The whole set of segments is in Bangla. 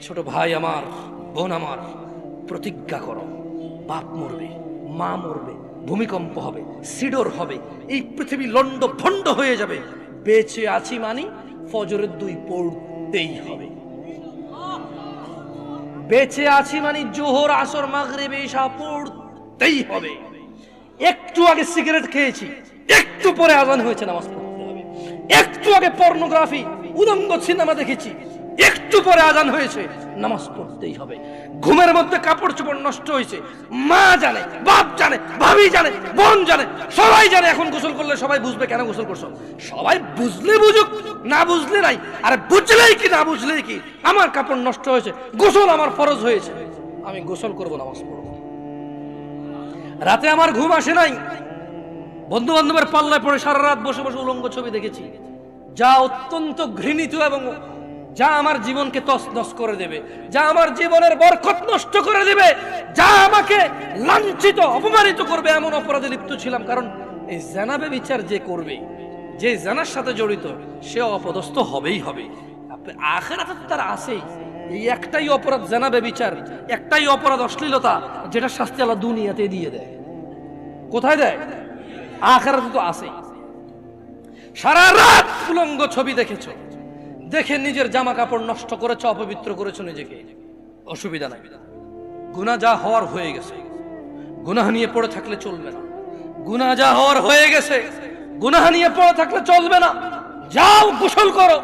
ছোট ভাই আমার, বোন আমার, প্রতিজ্ঞা করো, বাপ মরবে, মা মরবে, ভূমিকম্প হবে, সিডর হবে, এই পৃথিবী লন্ড ভন্ড হয়ে যাবে, বেঁচে আছি মানি ফজরের 2 পড়তেই হবে। বেঁচে আছি মানে জোহর, আসর, মাগরিব, ইশা পড়তেই হবে। একটু আগে সিগারেট খেয়েছি, একটু পরে আজান হয়েছে, নামাজ পড়তে হবে। একটু আগে পর্নোগ্রাফি, উলঙ্গ সিনেমা দেখেছি, একটু পরে আজান হয়েছে, নামাজ পড়তেই হবে। ঘুমের মধ্যে কাপড় চোপড় নষ্ট হয়েছে, মা জানে, বাপ জানে, ভাবি জানে, বোন জানে, সবাই জানে। এখন গোসল করলে সবাই বুঝবে কেন গোসল করছো। সবাই বুঝলে বুঝুক, না বুঝলে নাই। আরে বুঝলেই কি না বুঝলেই কি, আমার কাপড় নষ্ট হয়েছে, গোসল আমার ফরজ হয়েছে, আমি গোসল করবো, নামাজ পড়বো। রাতে আমার ঘুম আসে নাই, বন্ধু বান্ধবের পাল্লায় পড়ে সারা রাত বসে বসে উলঙ্গ ছবি দেখেছি, যা অত্যন্ত ঘৃণিত এবং যা আমার জীবনকে তছনছ করে দেবে, যা আমার জীবনের বরকত নষ্ট করে দেবে, যা আমাকে লাঞ্ছিত অপমানিত করবে, এমন অপরাধে লিপ্ত ছিলাম। কারণ এই জানাবে বিচার যে করবে, যে জানার সাথে জড়িত, সে অপদস্থ হবেই হবে। আখিরাতে তো তার আছেই। এই একটাই অপরাধ জানাবে বিচার, একটাই অপরাধ অশ্লীলতা, যেটা শাস্তি আল্লাহ দুনিয়াতে দিয়ে দেয়। কোথায় দেয়? আখিরাতে তো আছেই। সারা রাত উলঙ্গ ছবি দেখেছো, দেখে নিজের জামা কাপড় নষ্ট করেছো, অপবিত্র করেছো নিজেকে, অসুবিধা নাই। গুনাহ যা হওয়ার হয়ে গেছে, গুনাহ নিয়ে পড়ে থাকলে চলবে না। গুনাহ যা হওয়ার হয়ে গেছে, গুনাহ নিয়ে পড়ে থাকলে চলবে না। যাও গোসল করো,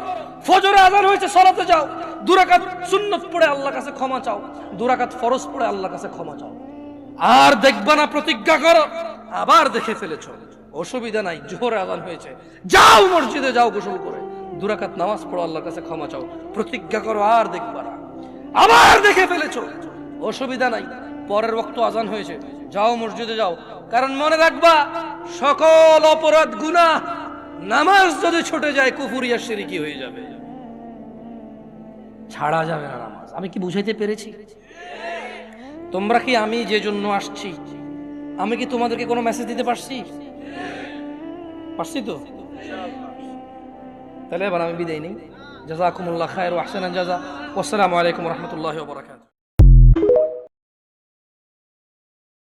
ফজরে আযান হয়েছে, সালাতে যাও, 2 রাকাত সুন্নাত পড়ে আল্লাহর কাছে ক্ষমা চাও, 2 রাকাত ফরজ পড়ে আল্লাহর কাছে ক্ষমা চাও। আর দেখবা না, প্রতিজ্ঞা করো। আবার দেখে ফেলেছো, অসুবিধা নাই, জোহরে আযান হয়েছে, যাও মসজিদে, যাও গোসল করে 2 রাকাত নামাজ পড়ো, আল্লাহর কাছে ক্ষমা চাও, প্রতিজ্ঞা করো, আর দেখবা না। আবার দেখে ফেলেছো, অসুবিধা নাই, পরের ওয়াক্ত আযান হয়েছে, যাও মসজিদে যাও। কারণ মনে রাখবা, সকল অপরাধ গুনাহ, নামাজ যদি ছুটে যায় কুফরিয়া শিরকি হয়ে যাবে, ছাড়া যাবে না নামাজ। আমি কি বুঝাইতে পেরেছি? তোমরা কি, আমি যে জন্য আসছি, আমি কি তোমাদেরকে কোনো মেসেজ দিতে পারছি? পারছি তো? তাহলে এবার আমি বিদায় নেই। জাযাকুমুল্লাহ খায়র ওয়া আহসানাল জাযা। ওয়াসসালামু আলাইকুম ওয়া রাহমাতুল্লাহি ওয়া বারাকাতুহু।